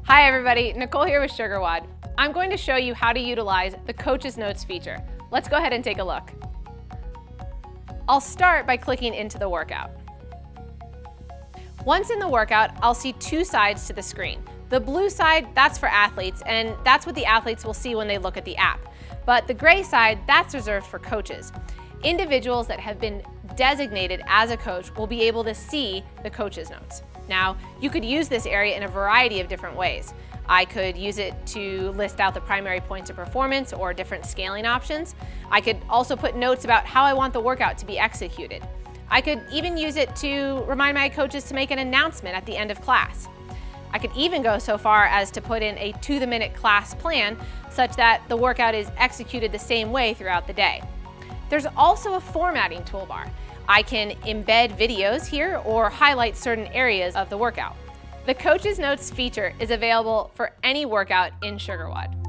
Hi everybody, Nicole here with SugarWOD. I'm going to show you how to utilize the Coach's Notes feature. Let's go ahead and take a look. I'll start by clicking into the workout. Once in the workout, I'll see two sides to the screen. The blue side, that's for athletes, and that's what the athletes will see when they look at the app. But the gray side, that's reserved for coaches. Individuals that have been designated as a coach will be able to see the Coach's Notes. Now, you could use this area in a variety of different ways. I could use it to list out the primary points of performance or different scaling options. I could also put notes about how I want the workout to be executed. I could even use it to remind my coaches to make an announcement at the end of class. I could even go so far as to put in a to-the-minute class plan such that the workout is executed the same way throughout the day. There's also a formatting toolbar. I can embed videos here or highlight certain areas of the workout. The Coach's Notes feature is available for any workout in SugarWOD.